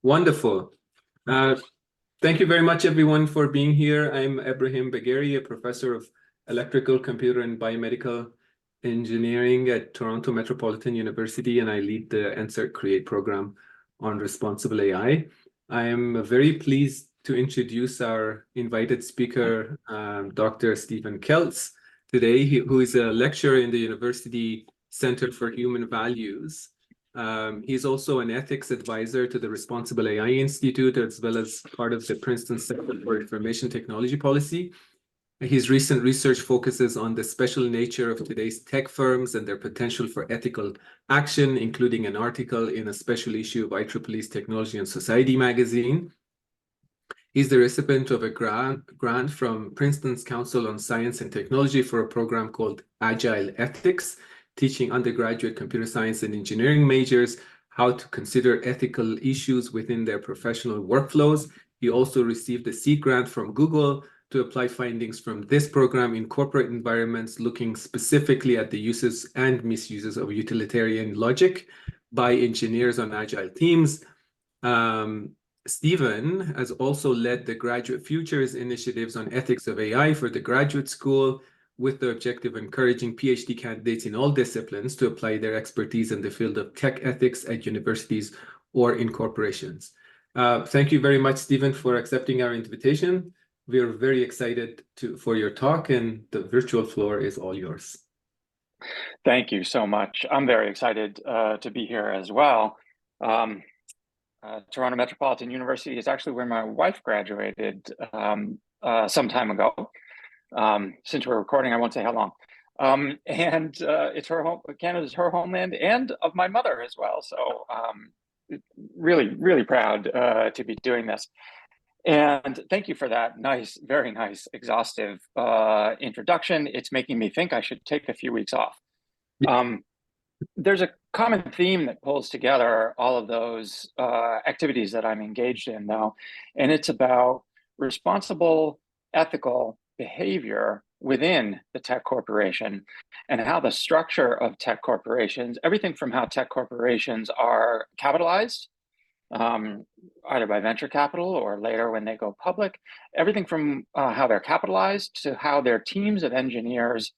Wonderful. Uh, Thank you very much, everyone, for being here. I'm Ibrahim Bagheri, a professor of electrical, computer, and biomedical engineering at Toronto Metropolitan University, and I lead the NSERC Create program on responsible AI. I am very pleased to introduce our invited speaker, Dr. Stephen Kelts, today, who is a lecturer in the University Center for Human Values. He's also an ethics advisor to the Responsible AI Institute, as well as part of the Princeton Center for Information Technology Policy. His recent research focuses on the special nature of today's tech firms and their potential for ethical action, including an article in a special issue of IEEE's Technology and Society magazine. He's the recipient of a grant from Princeton's Council on Science and Technology for a program called Agile Ethics, teaching undergraduate computer science and engineering majors how to consider ethical issues within their professional workflows. He also received a seed grant from Google to apply findings from this program in corporate environments, looking specifically at the uses and misuses of utilitarian logic by engineers on agile teams. Stephen has also led the Graduate Futures initiatives on ethics of AI for the graduate school, with the objective of encouraging PhD candidates in all disciplines to apply their expertise in the field of tech ethics at universities or in corporations. Thank you very much, Stephen, for accepting our invitation. We are very excited for your talk, and the virtual floor is all yours. Thank you so much. I'm very excited to be here as well. Toronto Metropolitan University is actually where my wife graduated some time ago. Since we're recording, I won't say how long. It's her home. Canada's her homeland, and of my mother as well. So really, really proud to be doing this. And thank you for that nice, very nice, exhaustive introduction. It's making me think I should take a few weeks off. There's a common theme that pulls together all of those activities that I'm engaged in, though, and it's about responsible, ethical behavior within the tech corporation and how the structure of tech corporations, everything from how tech corporations are capitalized, either by venture capital or later when they go public, everything from how they're capitalized to how their teams of engineers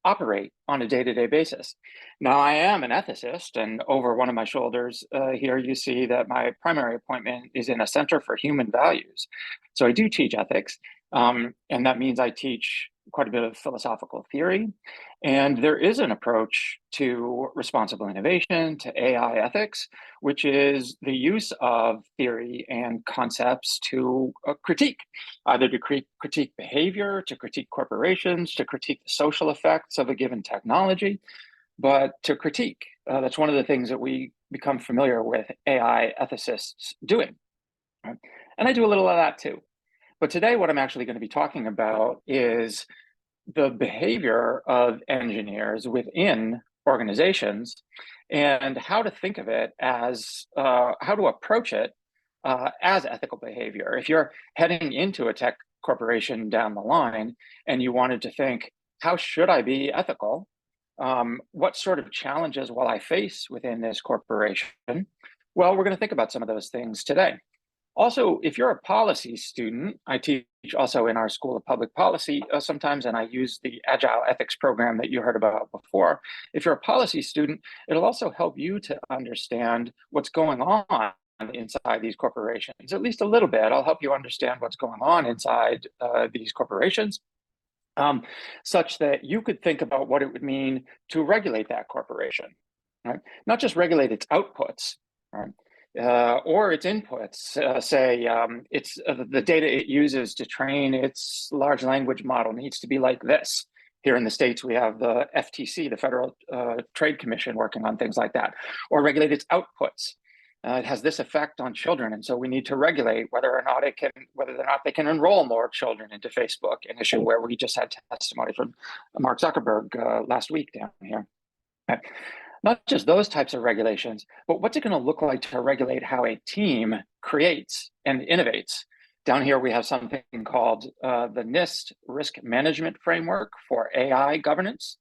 operate on a day-to-day basis. Now, I am an ethicist, and over one of my shoulders here, you see that my primary appointment is in a Center for Human Values. So I do teach ethics, and that means I teach quite a bit of philosophical theory. And there is an approach to responsible innovation, to AI ethics, which is the use of theory and concepts to critique, either to critique behavior, to critique corporations, to critique the social effects of a given technology, but to critique. That's one of the things that we become familiar with AI ethicists doing. Right? And I do a little of that too. But today, what I'm actually going to be talking about is the behavior of engineers within organizations and how to think of it as, how to approach it as ethical behavior. If you're heading into a tech corporation down the line and you wanted to think, how should I be ethical? What sort of challenges will I face within this corporation? Well, we're going to think about some of those things today. Also, if you're a policy student, I teach also in our School of Public Policy sometimes, and I use the Agile Ethics program that you heard about before. If you're a policy student, it'll also help you to understand what's going on inside these corporations, at least a little bit. I'll help you understand what's going on inside these corporations, such that you could think about what it would mean to regulate that corporation, right? Not just regulate its outputs, right? Or its inputs, it's the data it uses to train its large language model needs to be like this. Here in the States, we have the FTC, the Federal Trade Commission, working on things like that. Or regulate its outputs. It has this effect on children, and so we need to regulate whether or not they can enroll more children into Facebook, an issue where we just had testimony from Mark Zuckerberg last week down here. Okay. Not just those types of regulations, but what's it going to look like to regulate how a team creates and innovates? Down here, we have something called the NIST Risk Management Framework for AI Governance.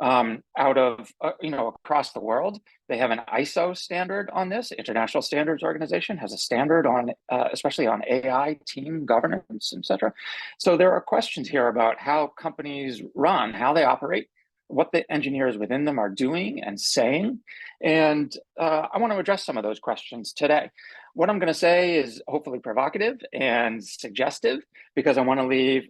out of, across the world. They have an ISO standard on this. International Standards Organization has a standard on, especially on AI, team governance, etc. So there are questions here about how companies run, how they operate, what the engineers within them are doing and saying. And I want to address some of those questions today. What I'm going to say is hopefully provocative and suggestive, because I want to leave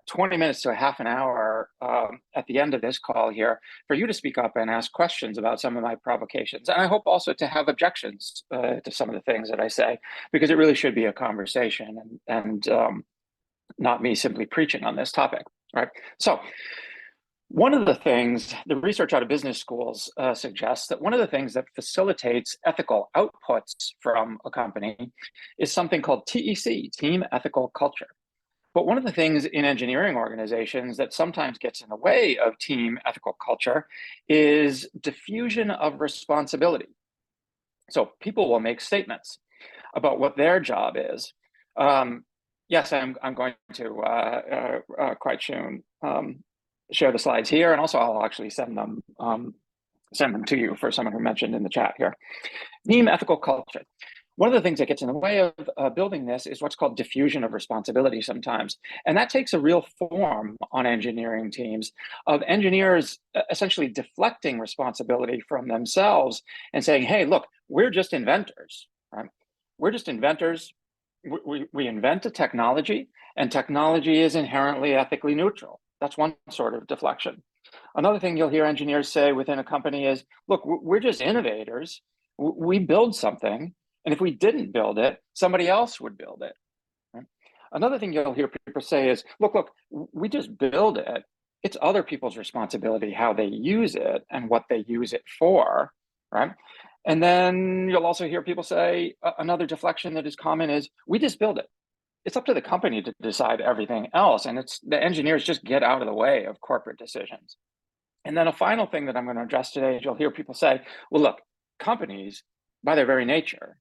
20 minutes to a half an hour at the end of this call here for you to speak up and ask questions about some of my provocations. And I hope also to have objections to some of the things that I say, because it really should be a conversation and not me simply preaching on this topic, right? So one of the things, the research out of business schools suggests that one of the things that facilitates ethical outputs from a company is something called TEC, Team Ethical Culture. But one of the things in engineering organizations that sometimes gets in the way of team ethical culture is diffusion of responsibility. So people will make statements about what their job is. Yes, I'm going to quite soon share the slides here, and also I'll actually send them to you for someone who mentioned in the chat here. Team ethical culture. One of the things that gets in the way of building this is what's called diffusion of responsibility sometimes. And that takes a real form on engineering teams of engineers essentially deflecting responsibility from themselves and saying, hey, look, we're just inventors, right? We're just inventors. We invent a technology, and technology is inherently ethically neutral. That's one sort of deflection. Another thing you'll hear engineers say within a company is, look, we're just innovators. We build something, and if we didn't build it, somebody else would build it. Right? Another thing you'll hear people say is, look, we just build it. It's other people's responsibility how they use it and what they use it for, right? And then you'll also hear people say another deflection that is common is, we just build it. It's up to the company to decide everything else, and it's the engineers just get out of the way of corporate decisions. And then a final thing that I'm going to address today is you'll hear people say, well, look, companies, by their very nature,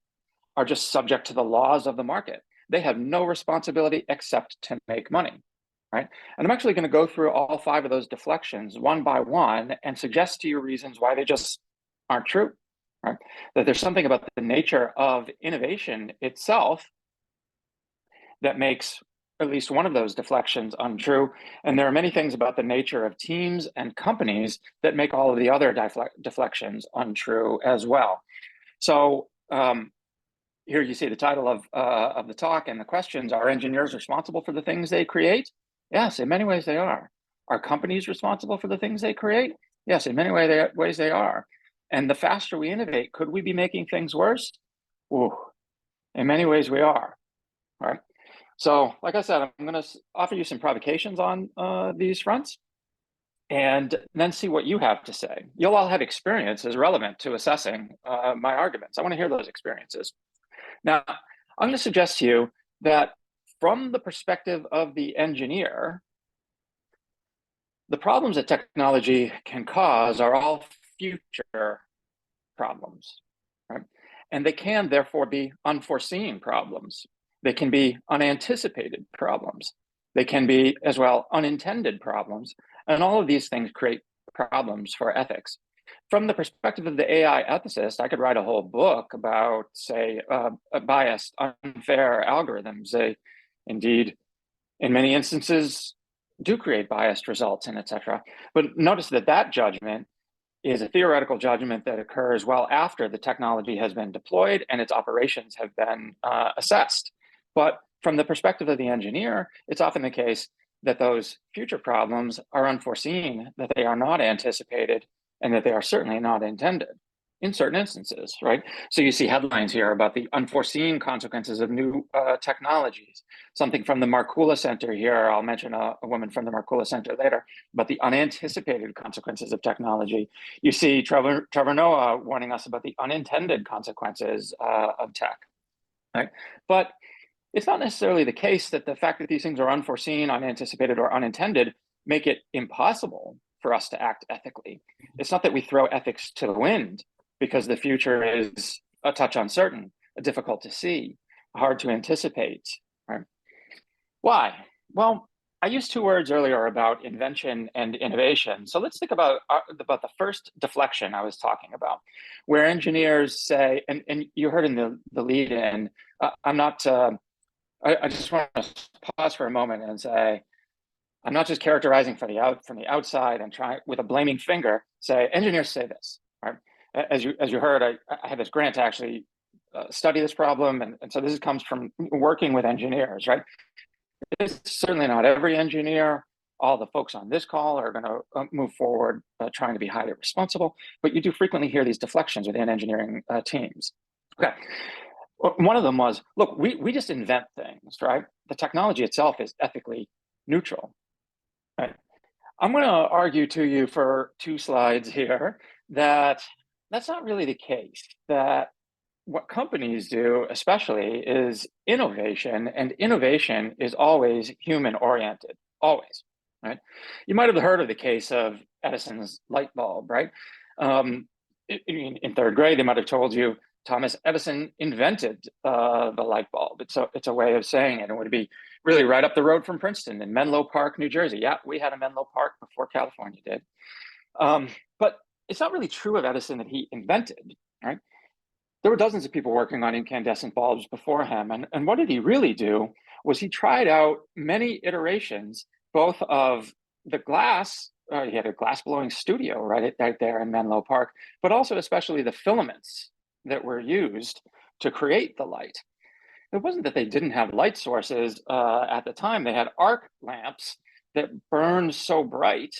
are just subject to the laws of the market. They have no responsibility except to make money, right? And I'm actually going to go through all 5 of those deflections one by one and suggest to you reasons why they just aren't true, right? That there's something about the nature of innovation itself that makes at least one of those deflections untrue. And there are many things about the nature of teams and companies that make all of the other deflections untrue as well. So here you see the title of the talk and the questions. Are engineers responsible for the things they create? Yes, in many ways they are. Are companies responsible for the things they create? Yes, in many ways they are. And the faster we innovate, could we be making things worse? Ooh, in many ways we are. All right. So, like I said, I'm going to offer you some provocations on these fronts and then see what you have to say. You'll all have experiences relevant to assessing my arguments. I want to hear those experiences. Now, I'm going to suggest to you that from the perspective of the engineer, the problems that technology can cause are all future problems, right? And they can therefore be unforeseen problems. They can be unanticipated problems. They can be, as well, unintended problems. And all of these things create problems for ethics. From the perspective of the AI ethicist, I could write a whole book about, say, biased, unfair algorithms. They, indeed, in many instances, do create biased results and etc. But notice that that judgment is a theoretical judgment that occurs well after the technology has been deployed and its operations have been assessed. But from the perspective of the engineer, it's often the case that those future problems are unforeseen, that they are not anticipated, and that they are certainly not intended in certain instances, right? So you see headlines here about the unforeseen consequences of new technologies. Something from the Markula Center here, I'll mention a woman from the Markula Center later, about the unanticipated consequences of technology. You see Trevor Noah warning us about the unintended consequences of tech, right? But it's not necessarily the case that the fact that these things are unforeseen, unanticipated, or unintended make it impossible for us to act ethically. It's not that we throw ethics to the wind because the future is a touch uncertain, difficult to see, hard to anticipate, right? Why? Well, I used two words earlier about invention and innovation. So let's think about the first deflection I was talking about, where engineers say, and you heard in the lead in, I'm not, I just want to pause for a moment and say, I'm not just characterizing from the outside and try with a blaming finger, say, engineers say this, right? As you heard, I had this grant to actually study this problem. And so this comes from working with engineers, right? It's certainly not every engineer. All the folks on this call are going to move forward trying to be highly responsible, but you do frequently hear these deflections within engineering teams. Okay. One of them was, look, we just invent things, right? The technology itself is ethically neutral, right? I'm going to argue to you for 2 slides here that that's not really the case, that what companies do, especially, is innovation, and innovation is always human oriented, always, right? You might have heard of the case of Edison's light bulb, right? In 3rd grade, they might have told you Thomas Edison invented the light bulb. It's a way of saying it. It would be really right up the road from Princeton in Menlo Park, New Jersey. Yeah, we had a Menlo Park before California did. But it's not really true of Edison that he invented, right? There were dozens of people working on incandescent bulbs before him. And what did he really do was he tried out many iterations, both of the glass, he had a glass blowing studio right there in Menlo Park, but also especially the filaments that were used to create the light. It wasn't that they didn't have light sources at the time. They had arc lamps that burned so bright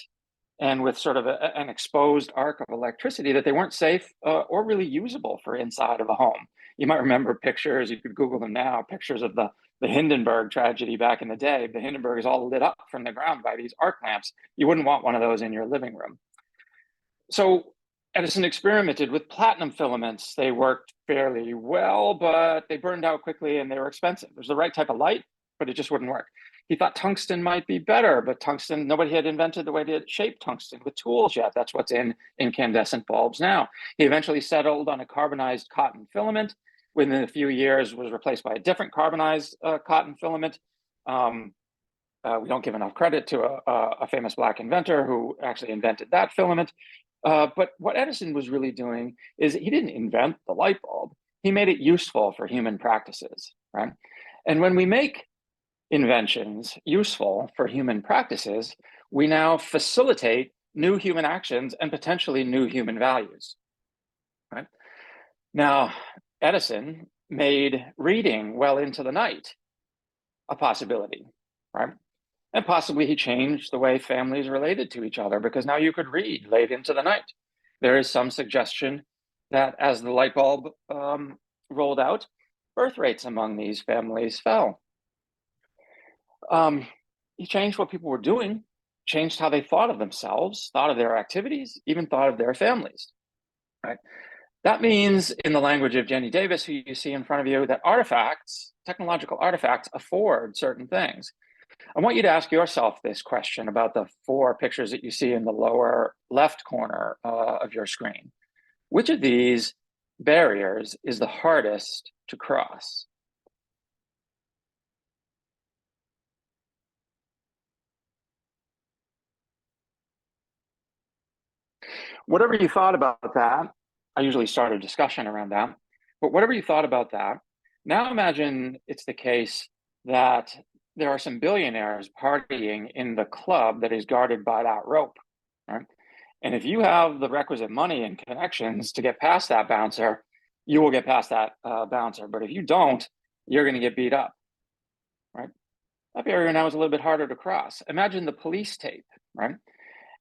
and with sort of an exposed arc of electricity that they weren't safe or really usable for inside of a home. You might remember pictures, you could Google them now, pictures of the Hindenburg tragedy back in the day. The Hindenburg is all lit up from the ground by these arc lamps. You wouldn't want one of those in your living room. So Edison experimented with platinum filaments. They worked fairly well, but they burned out quickly and they were expensive. It was the right type of light, but it just wouldn't work. He thought tungsten might be better, but tungsten, nobody had invented the way to shape tungsten with tools yet. That's what's in incandescent bulbs now. He eventually settled on a carbonized cotton filament. Within a few years, was replaced by a different carbonized cotton filament. We don't give enough credit to a famous Black inventor who actually invented that filament. But what Edison was really doing is he didn't invent the light bulb. He made it useful for human practices, right? And when we make inventions useful for human practices, we now facilitate new human actions and potentially new human values, right? Now, Edison made reading well into the night a possibility, right? And possibly he changed the way families related to each other because now you could read late into the night. There is some suggestion that as the light bulb rolled out, birth rates among these families fell. He changed what people were doing, changed how they thought of themselves, thought of their activities, even thought of their families, right? That means, in the language of Jenny Davis, who you see in front of you, that artifacts, technological artifacts, afford certain things. I want you to ask yourself this question about the 4 pictures that you see in the lower left corner of your screen. Which of these barriers is the hardest to cross? Whatever you thought about that, I usually start a discussion around that, but whatever you thought about that, now imagine it's the case that there are some billionaires partying in the club that is guarded by that rope, right? And if you have the requisite money and connections to get past that bouncer, you will get past that bouncer. But if you don't, you're going to get beat up, right? That barrier now is a little bit harder to cross. Imagine the police tape, right?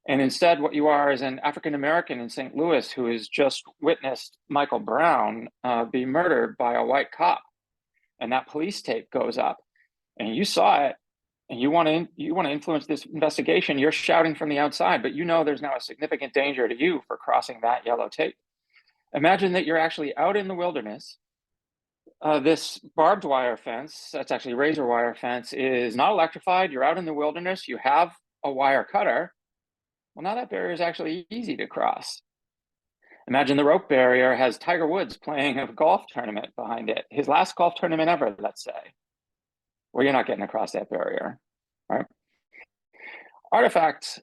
And instead, what you are is an African-American in St. Louis who has just witnessed Michael Brown be murdered by a white cop. And that police tape goes up and you saw it and you want to influence this investigation. You're shouting from the outside, but you know there's now a significant danger to you for crossing that yellow tape. Imagine that you're actually out in the wilderness. This barbed wire fence, that's actually razor wire fence, is not electrified. You're out in the wilderness. You have a wire cutter. Well, now that barrier is actually easy to cross. Imagine the rope barrier has Tiger Woods playing a golf tournament behind it, his last golf tournament ever, let's say. Well, you're not getting across that barrier, right? artifacts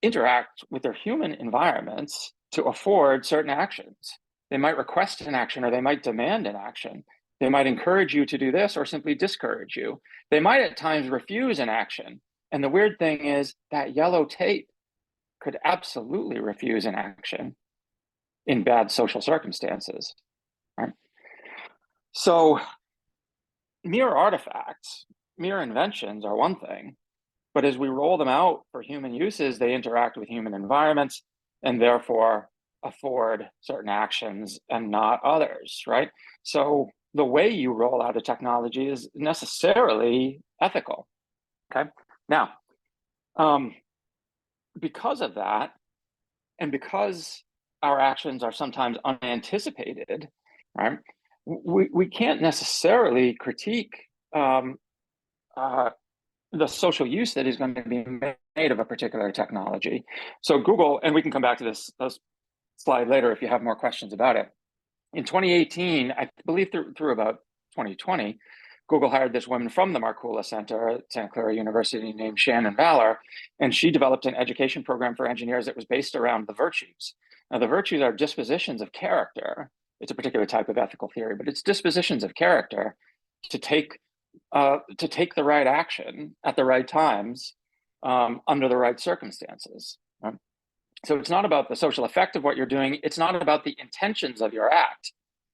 interact with their human environments to afford certain actions. They might request an action, or they might demand an action. They might encourage you to do this or simply discourage you. They might at times refuse an action. And the weird thing is that yellow tape could absolutely refuse an action in bad social circumstances, right? So mere artifacts, mere inventions are one thing, but as we roll them out for human uses, they interact with human environments and therefore afford certain actions and not others, right? So the way you roll out a technology is necessarily ethical, okay? Now, because of that, and because our actions are sometimes unanticipated, right? We can't necessarily critique the social use that is going to be made of a particular technology. So Google, and we can come back to this slide later if you have more questions about it. In 2018, I believe through about 2020, Google hired this woman from the Markula Center at Santa Clara University named Shannon Valor, and she developed an education program for engineers that was based around the virtues. Now, the virtues are dispositions of character. It's a particular type of ethical theory, but it's dispositions of character to take the right action at the right times under the right circumstances. Right? So it's not about the social effect of what you're doing. It's not about the intentions of your act.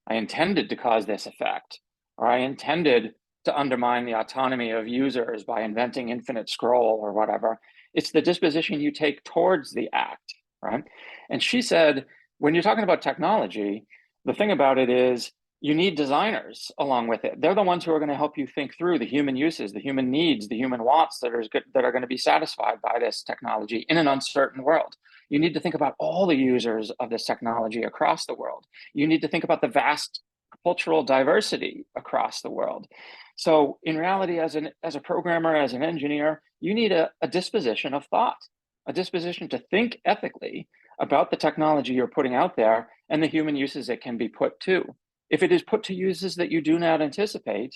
I intended to cause this effect, or I intended to undermine the autonomy of users by inventing infinite scroll or whatever. It's the disposition you take towards the act, right? And she said, when you're talking about technology, the thing about it is you need designers along with it. They're the ones who are going to help you think through the human uses, the human needs, the human wants that are going to be satisfied by this technology in an uncertain world. You need to think about all the users of this technology across the world. You need to think about the vast cultural diversity across the world. So in reality, as a programmer, as an engineer, you need a disposition of thought, a disposition to think ethically about the technology you're putting out there and the human uses it can be put to. If it is put to uses that you do not anticipate,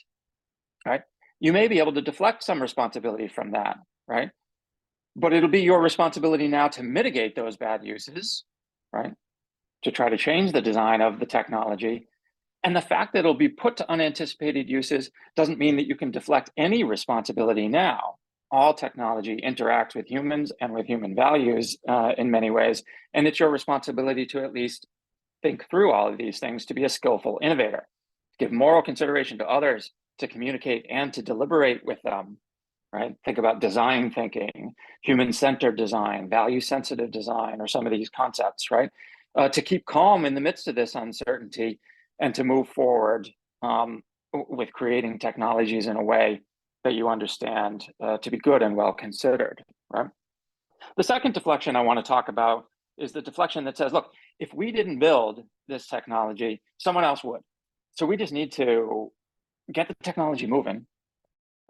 right, you may be able to deflect some responsibility from that, right? But it'll be your responsibility now to mitigate those bad uses, right? To try to change the design of the technology. And the fact that it'll be put to unanticipated uses doesn't mean that you can deflect any responsibility now. All technology interacts with humans and with human values in many ways. And it's your responsibility to at least think through all of these things, to be a skillful innovator, to give moral consideration to others, to communicate and to deliberate with them, right? Think about design thinking, human-centered design, value-sensitive design, or some of these concepts, right? To keep calm in the midst of this uncertainty and to move forward with creating technologies in a way that you understand to be good and well considered, right? The second deflection I want to talk about is the deflection that says, look, if we didn't build this technology, someone else would. So we just need to get the technology moving,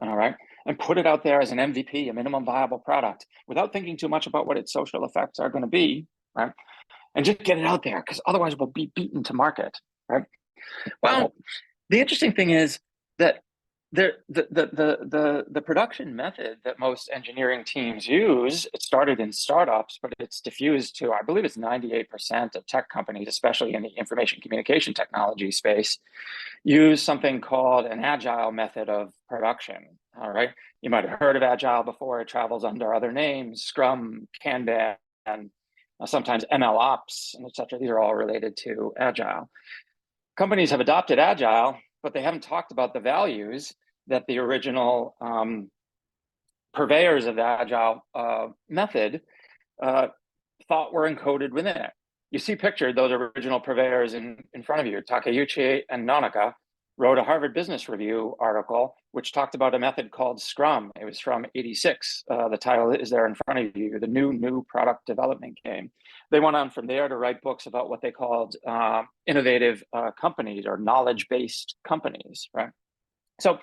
all right, and put it out there as an MVP, a minimum viable product, without thinking too much about what its social effects are going to be, right? And just get it out there, because otherwise we'll be beaten to market, right? Well, the interesting thing is that the production method that most engineering teams use, it started in startups, but it's diffused to, I believe it's 98% of tech companies, especially in the information communication technology space, use something called an agile method of production. All right. You might have heard of agile before. It travels under other names, Scrum, Kanban, and sometimes ML ops, and et cetera. These are all related to agile. Companies have adopted agile, but they haven't talked about the values that the original purveyors of the agile method thought were encoded within it. You see pictured those original purveyors in front of you. Takeuchi and Nonaka wrote a Harvard Business Review article which talked about a method called Scrum. It was from '86. The title is there in front of you, the new product development game. They went on from there to write books about what they called innovative companies or knowledge-based companies, right? So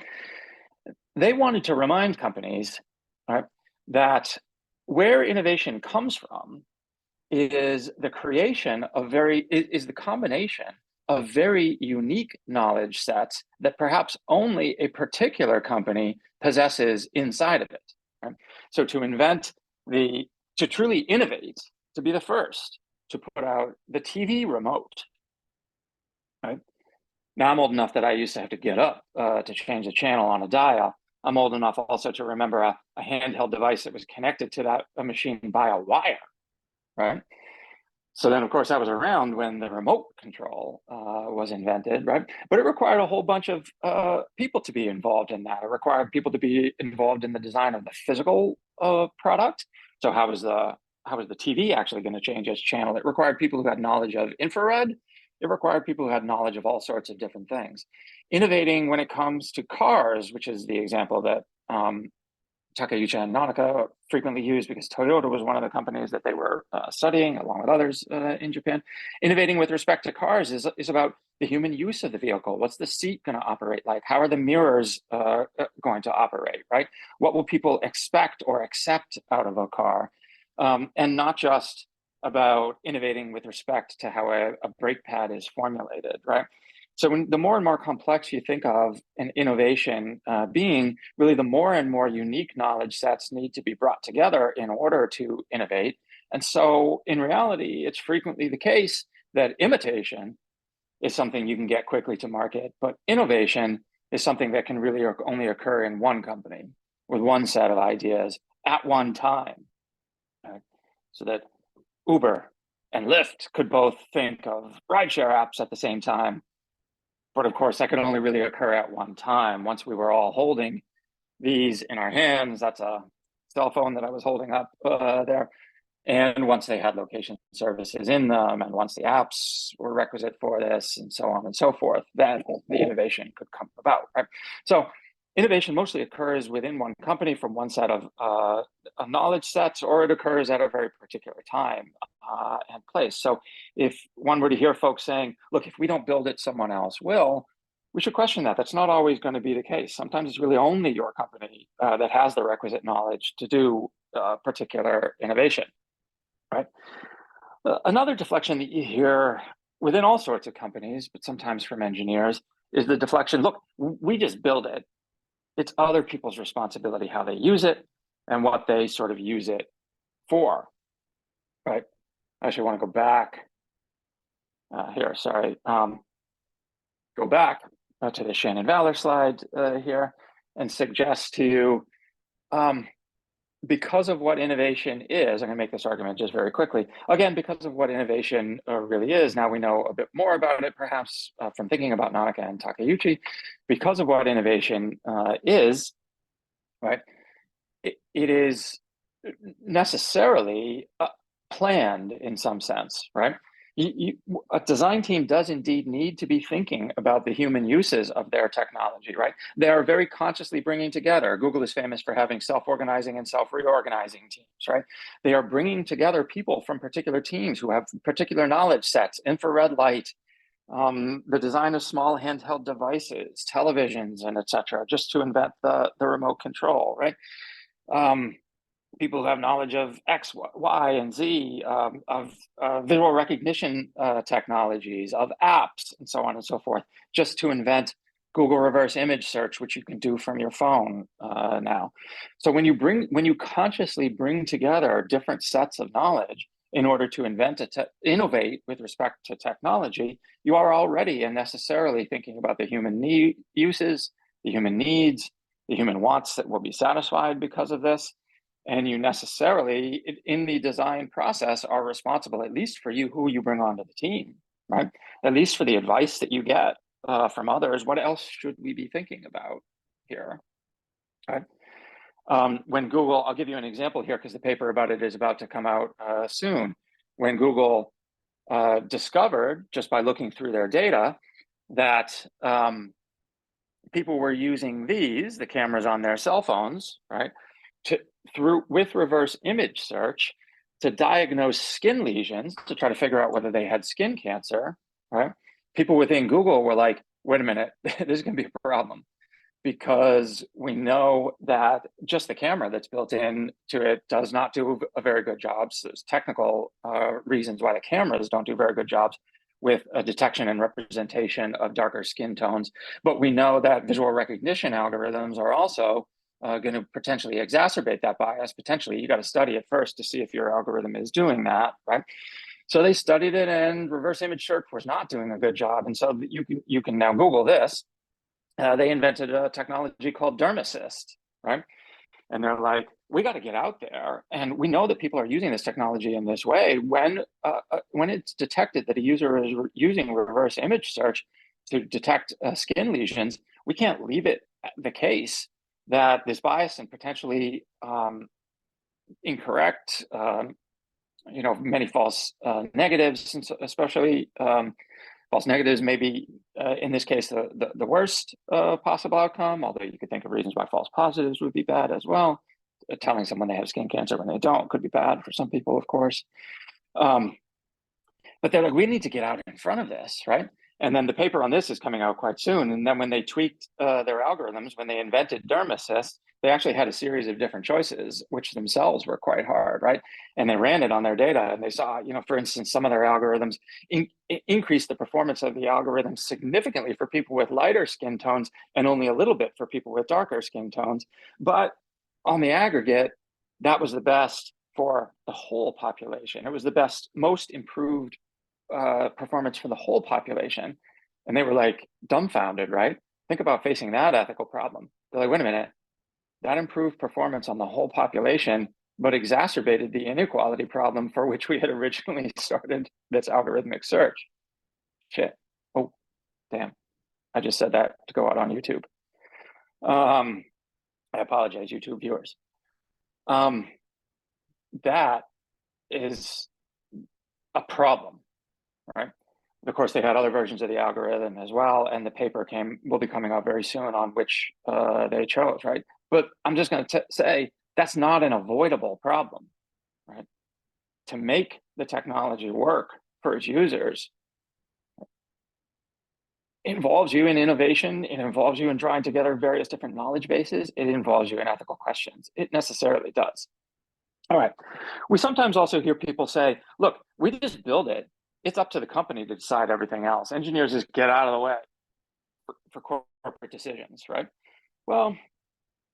they wanted to remind companies, right, that where innovation comes from is the creation of the combination of very unique knowledge sets that perhaps only a particular company possesses inside of it. Right? So to invent to truly innovate, to be the first to put out the TV remote, right? Now I'm old enough that I used to have to get up to change the channel on a dial. I'm old enough also to remember a handheld device that was connected to a machine by a wire, right? So then, of course, I was around when the remote control was invented, right? But it required a whole bunch of people to be involved in that. It required people to be involved in the design of the physical product. So how was the TV actually going to change its channel? It required people who had knowledge of infrared. It required people who had knowledge of all sorts of different things. Innovating when it comes to cars, which is the example that Takeuchi and Nanaka frequently used because Toyota was one of the companies that they were studying along with others in Japan. Innovating with respect to cars is about the human use of the vehicle. What's the seat going to operate like? How are the mirrors going to operate, right? What will people expect or accept out of a car? And not just about innovating with respect to how a brake pad is formulated, right? So the more and more complex you think of an innovation being, really the more and more unique knowledge sets need to be brought together in order to innovate. And so in reality, it's frequently the case that imitation is something you can get quickly to market, but innovation is something that can really only occur in one company with one set of ideas at one time. Right? So that Uber and Lyft could both think of rideshare apps at the same time. But of course, that could only really occur at one time. Once we were all holding these in our hands, that's a cell phone that I was holding up there. And once they had location services in them, and once the apps were requisite for this, and so on and so forth, then the innovation could come about, right? So innovation mostly occurs within one company from one set of knowledge sets, or it occurs at a very particular time and place. So if one were to hear folks saying, look, if we don't build it, someone else will, we should question that. That's not always going to be the case. Sometimes it's really only your company that has the requisite knowledge to do particular innovation, right? Another deflection that you hear within all sorts of companies, but sometimes from engineers, is the deflection, look, we just build it. It's other people's responsibility how they use it and what they sort of use it for, right? I actually want to go back here, sorry. Go back to the Shannon Valor slide here and suggest to you, because of what innovation is, I'm going to make this argument just very quickly. Again, because of what innovation really is, now we know a bit more about it, perhaps from thinking about Nanaka and Takeuchi. Because of what innovation is, right, it is necessarily planned in some sense, right? A design team does indeed need to be thinking about the human uses of their technology, right? They are very consciously bringing together. Google is famous for having self-organizing and self-reorganizing teams, right? They are bringing together people from particular teams who have particular knowledge sets, infrared light, the design of small handheld devices, televisions, and et cetera, just to invent the remote control, right? People who have knowledge of X, Y, and Z, of visual recognition technologies, of apps, and so on and so forth, just to invent Google reverse image search, which you can do from your phone now. So when you consciously bring together different sets of knowledge in order to innovate with respect to technology, you are already and necessarily thinking about the human uses, the human needs, the human wants that will be satisfied because of this. And you necessarily, in the design process, are responsible, at least for who you bring onto the team, right? At least for the advice that you get from others. What else should we be thinking about here, right? When Google, I'll give you an example here because the paper about it is about to come out soon. When Google discovered, just by looking through their data, that people were using the cameras on their cell phones, right, with reverse image search to diagnose skin lesions to try to figure out whether they had skin cancer, right? People within Google were like, wait a minute, this is going to be a problem, because we know that just the camera that's built in to it does not do a very good job. So there's technical reasons why the cameras don't do very good jobs with a detection and representation of darker skin tones. But we know that visual recognition algorithms are also going to potentially exacerbate that bias. Potentially, you got to study it first to see if your algorithm is doing that, right? So they studied it, and reverse image search was not doing a good job. And so you can now Google this. They invented a technology called Derm Assist, right? And they're like, we got to get out there, and we know that people are using this technology in this way. When it's detected that a user is using reverse image search to detect skin lesions, we can't leave it the case that this bias and potentially incorrect, many false negatives, and so especially false negatives may be, in this case, the worst possible outcome, although you could think of reasons why false positives would be bad as well. Telling someone they have skin cancer when they don't could be bad for some people, of course. But they're like, we need to get out in front of this, right? And then the paper on this is coming out quite soon. And then when they tweaked their algorithms, when they invented Derm Assist, they actually had a series of different choices, which themselves were quite hard, right? And they ran it on their data, and they saw, for instance, some of their algorithms increased the performance of the algorithm significantly for people with lighter skin tones and only a little bit for people with darker skin tones. But on the aggregate, that was the best for the whole population. It was the best, most improved performance for the whole population. And they were like dumbfounded, right? Think about facing that ethical problem. They're like, wait a minute, that improved performance on the whole population, but exacerbated the inequality problem for which we had originally started this algorithmic search. Shit. Oh, damn. I just said that to go out on YouTube. I apologize, YouTube viewers. That is a problem, right? Of course, they had other versions of the algorithm as well, and the paper will be coming out very soon on which they chose, right? But I'm just going to say that's not an avoidable problem, right? To make the technology work for its users, it involves you in innovation. It involves you in drawing together various different knowledge bases. It involves you in ethical questions. It necessarily does. All right. We sometimes also hear people say, look, we just build it. It's up to the company to decide everything else. Engineers just get out of the way for corporate decisions, right? Well,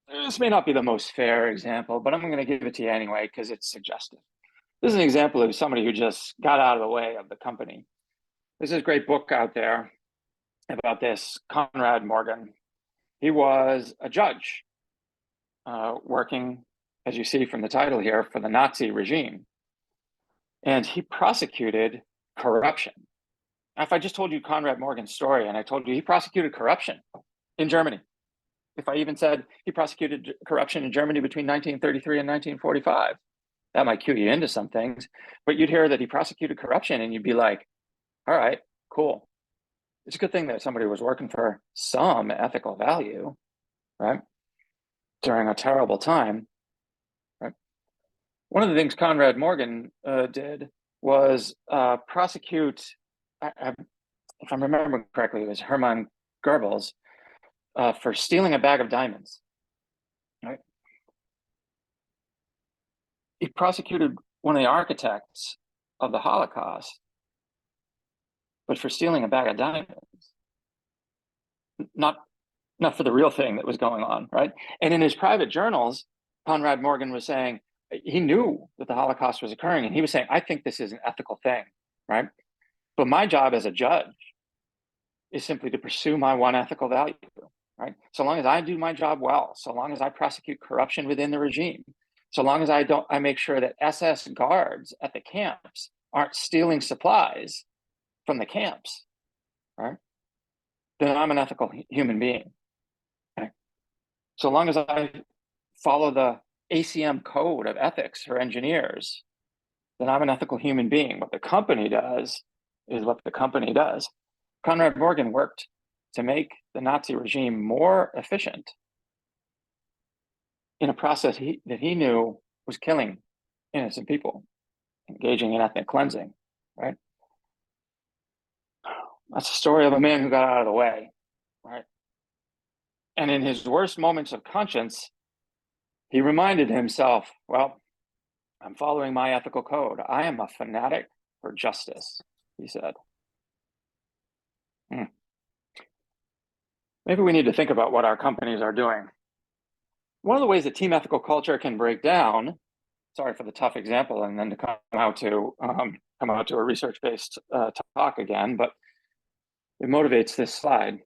this may not be the most fair example, but I'm going to give it to you anyway because it's suggestive. This is an example of somebody who just got out of the way of the company. There's this great book out there about this, Conrad Morgan. He was a judge working, as you see from the title here, for the Nazi regime. And he prosecuted corruption. Now, if I just told you Conrad Morgan's story and I told you he prosecuted corruption in Germany, if I even said he prosecuted corruption in Germany between 1933 and 1945, that might cue you into some things, but you'd hear that he prosecuted corruption and you'd be like, all right, cool. It's a good thing that somebody was working for some ethical value, right? During a terrible time, right? One of the things Conrad Morgan did was prosecute, if I'm remembering correctly, it was Hermann Goebbels for stealing a bag of diamonds, right? He prosecuted one of the architects of the Holocaust, but for stealing a bag of diamonds, not for the real thing that was going on, right? And in his private journals, Conrad Morgan was saying he knew that the Holocaust was occurring, and he was saying, I think this is an ethical thing, right? But my job as a judge is simply to pursue my one ethical value, right? So long as I do my job well, so long as I prosecute corruption within the regime, so long as I make sure that SS guards at the camps aren't stealing supplies from the camps, right? Then I'm an ethical human being. Okay? So long as I follow the ACM code of ethics for engineers, then I'm an ethical human being. What the company does is what the company does. Conrad Morgan worked to make the Nazi regime more efficient in a process that he knew was killing innocent people, engaging in ethnic cleansing, right? That's the story of a man who got out of the way, right? And in his worst moments of conscience, he reminded himself, well, I'm following my ethical code. I am a fanatic for justice, he said. Maybe we need to think about what our companies are doing. One of the ways that team ethical culture can break down, sorry for the tough example, and then to come out to a research-based talk again, but it motivates this slide.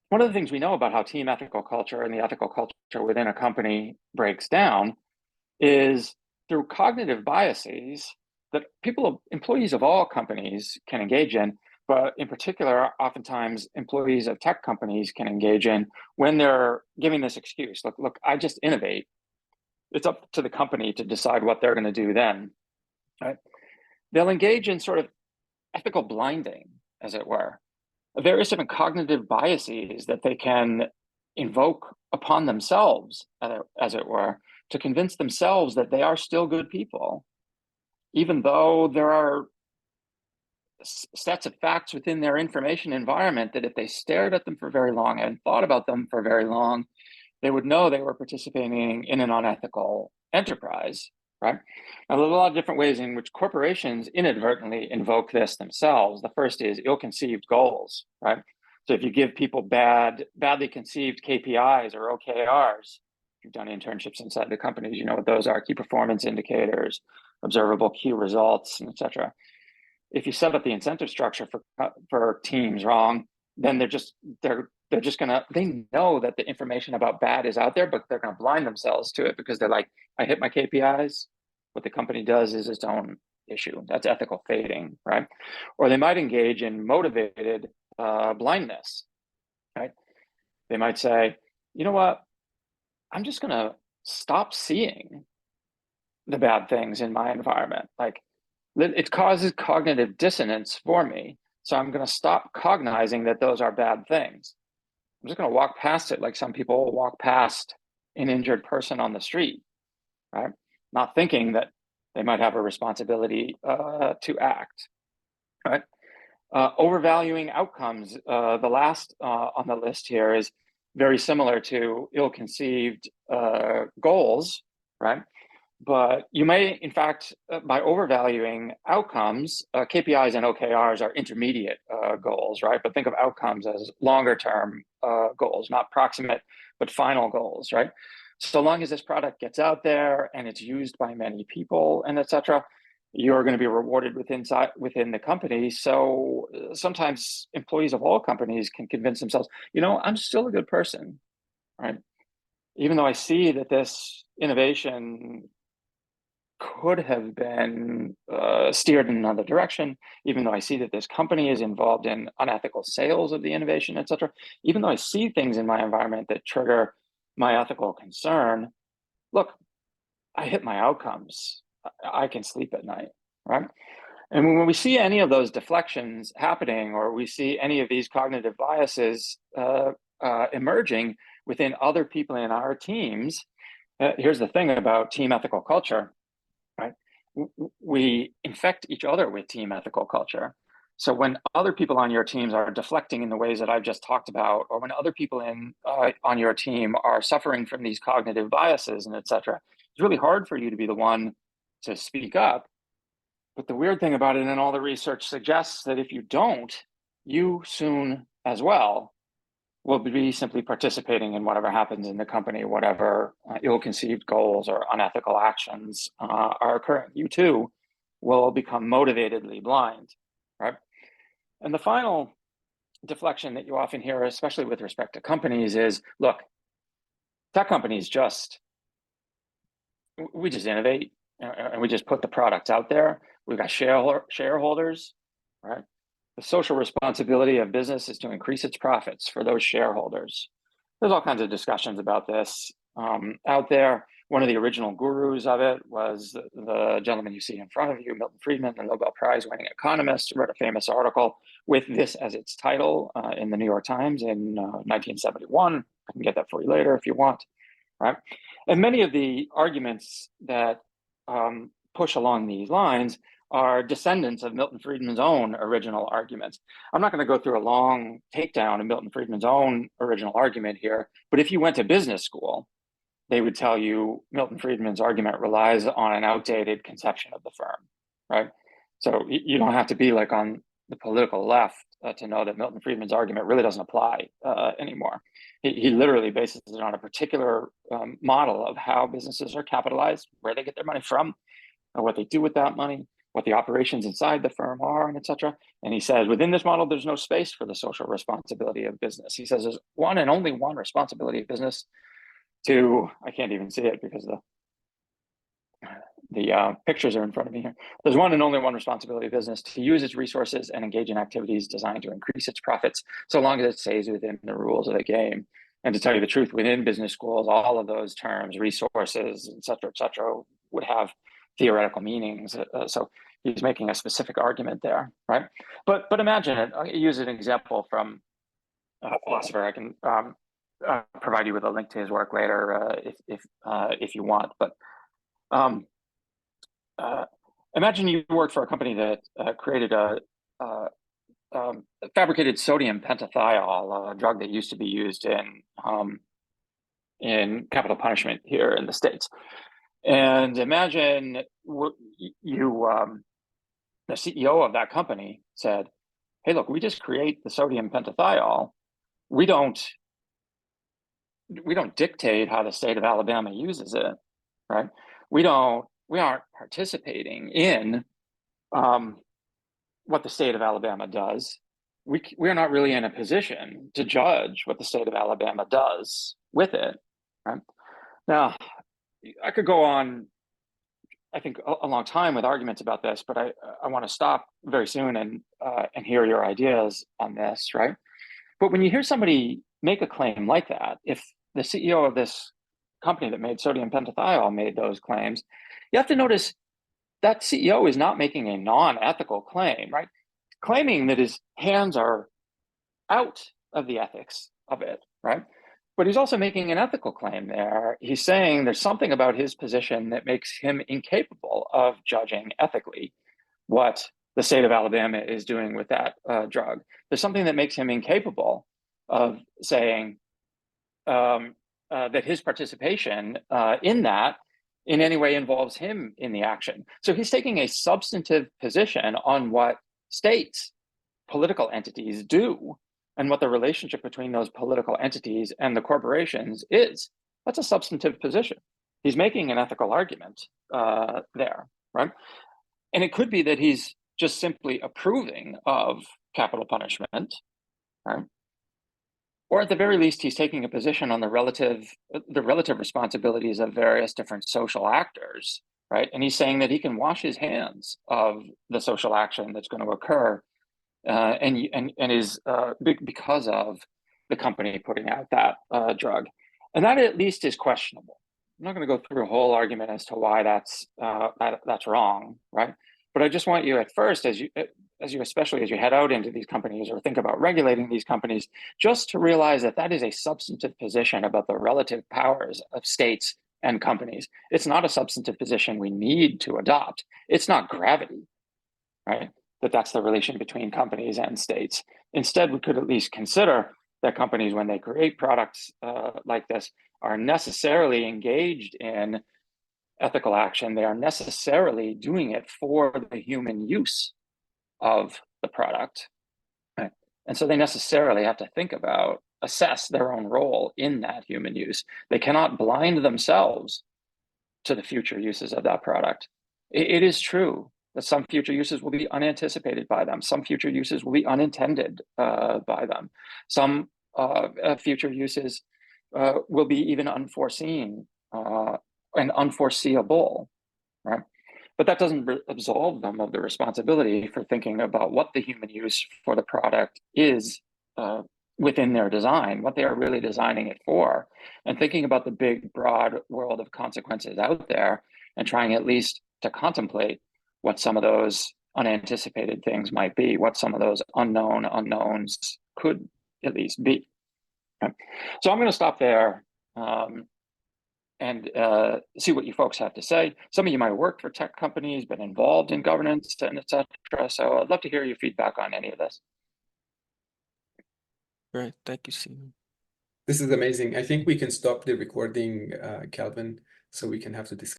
One of the things we know about how team ethical culture and the ethical culture within a company breaks down is through cognitive biases that employees of all companies can engage in, but in particular, oftentimes employees of tech companies can engage in when they're giving this excuse. Look, I just innovate. It's up to the company to decide what they're going to do then. Right? They'll engage in sort of ethical blinding, as it were. Various different cognitive biases that they can invoke upon themselves, as it were, to convince themselves that they are still good people, even though there are sets of facts within their information environment that if they stared at them for very long and thought about them for very long, they would know they were participating in an unethical enterprise, right? Now, there's a lot of different ways in which corporations inadvertently invoke this themselves. The first is ill-conceived goals, right? So if you give people badly conceived KPIs or OKRs, if you've done internships inside the companies, you know what those are: key performance indicators, observable key results, et cetera. If you set up the incentive structure for teams wrong, then they're just gonna, they know that the information about bad is out there, but they're gonna blind themselves to it because they're like, I hit my KPIs. What the company does is its own issue. That's ethical fading, right? Or they might engage in motivated blindness, right? They might say, you know what? I'm just gonna stop seeing the bad things in my environment. Like, it causes cognitive dissonance for me. So I'm going to stop cognizing that those are bad things. I'm just going to walk past it like some people walk past an injured person on the street, right? Not thinking that they might have a responsibility to act, right? Overvaluing outcomes. The last on the list here is very similar to ill-conceived goals, right? But you may, in fact, by overvaluing outcomes, KPIs and OKRs are intermediate goals, right? But think of outcomes as longer term goals, not proximate, but final goals, right? So long as this product gets out there and it's used by many people and et cetera, you're going to be rewarded within the company. So sometimes employees of all companies can convince themselves, you know, I'm still a good person, right? Even though I see that this innovation could have been steered in another direction, even though I see that this company is involved in unethical sales of the innovation, et cetera, even though I see things in my environment that trigger my ethical concern, look, I hit my outcomes. I can sleep at night, right? And when we see any of those deflections happening, or we see any of these cognitive biases emerging within other people in our teams, here's the thing about team ethical culture, right? We infect each other with team ethical culture. So when other people on your teams are deflecting in the ways that I've just talked about, or when other people on your team are suffering from these cognitive biases and et cetera, it's really hard for you to be the one to speak up. But the weird thing about it, and all the research suggests that if you don't, you soon as well will be simply participating in whatever happens in the company, whatever ill-conceived goals or unethical actions are occurring. You too will become motivatedly blind, right? And the final deflection that you often hear, especially with respect to companies, is, look, tech companies we just innovate and we just put the products out there. We've got shareholders, right? The social responsibility of business is to increase its profits for those shareholders. There's all kinds of discussions about this out there. One of the original gurus of it was the gentleman you see in front of you, Milton Friedman, the Nobel Prize winning economist, wrote a famous article with this as its title in the New York Times in 1971. I can get that for you later if you want, right? And many of the arguments that push along these lines are descendants of Milton Friedman's own original arguments. I'm not going to go through a long takedown of Milton Friedman's own original argument here, but if you went to business school, they would tell you Milton Friedman's argument relies on an outdated conception of the firm, right? So you don't have to be like on the political left to know that Milton Friedman's argument really doesn't apply anymore. He literally bases it on a particular model of how businesses are capitalized, where they get their money from, and what they do with that money, what the operations inside the firm are, and et cetera. And he says, within this model, there's no space for the social responsibility of business. He says there's one and only one responsibility of business to, I can't even see it because the pictures are in front of me here. There's one and only one responsibility of business: to use its resources and engage in activities designed to increase its profits, so long as it stays within the rules of the game. And to tell you the truth, within business schools, all of those terms, resources, et cetera, would have theoretical meanings. So he's making a specific argument there, right? But imagine it. I'll use an example from a philosopher. I can provide you with a link to his work later if you want. But imagine you work for a company that created a fabricated sodium pentathiol, a drug that used to be used in capital punishment here in the States. And imagine the CEO of that company said, "Hey, look, we just create the sodium pentathiol. We don't dictate how the state of Alabama uses it, right? We aren't participating in what the state of Alabama does. We are not really in a position to judge what the state of Alabama does with it, right?" Now, I could go on, I think, a long time with arguments about this, but I want to stop very soon and hear your ideas on this, right? But when you hear somebody make a claim like that, if the CEO of this company that made sodium pentathiol made those claims, you have to notice that CEO is not making a non-ethical claim, right? Claiming that his hands are out of the ethics of it, right? But he's also making an ethical claim there. He's saying there's something about his position that makes him incapable of judging ethically what the state of Alabama is doing with that drug. There's something that makes him incapable of saying that his participation in that in any way involves him in the action. So he's taking a substantive position on what states, political entities do, and what the relationship between those political entities and the corporations is. That's a substantive position. He's making an ethical argument there, right? And it could be that he's just simply approving of capital punishment, right? Or at the very least, he's taking a position on the relative responsibilities of various different social actors, right? And he's saying that he can wash his hands of the social action that's going to occur and is because of the company putting out that drug. And that at least is questionable. I'm not going to go through a whole argument as to why that's wrong, right? But I just want you at first, especially as you head out into these companies or think about regulating these companies, just to realize that that is a substantive position about the relative powers of states and companies. It's not a substantive position we need to adopt. It's not gravity, right? That's the relation between companies and states. Instead, we could at least consider that companies, when they create products like this, are necessarily engaged in ethical action. They are necessarily doing it for the human use of the product. Right? And so they necessarily have to assess their own role in that human use. They cannot blind themselves to the future uses of that product. It is true that some future uses will be unanticipated by them. Some future uses will be unintended by them. Some future uses will be even unforeseen and unforeseeable, right? But that doesn't absolve them of the responsibility for thinking about what the human use for the product is within their design, what they are really designing it for, and thinking about the big, broad world of consequences out there, and trying at least to contemplate what some of those unanticipated things might be, what some of those unknown unknowns could at least be. Okay. So I'm going to stop there and see what you folks have to say. Some of you might have worked for tech companies, been involved in governance, and et cetera. So I'd love to hear your feedback on any of this. Great, thank you, Stephen. This is amazing. I think we can stop the recording, Calvin, so we can have the discussion.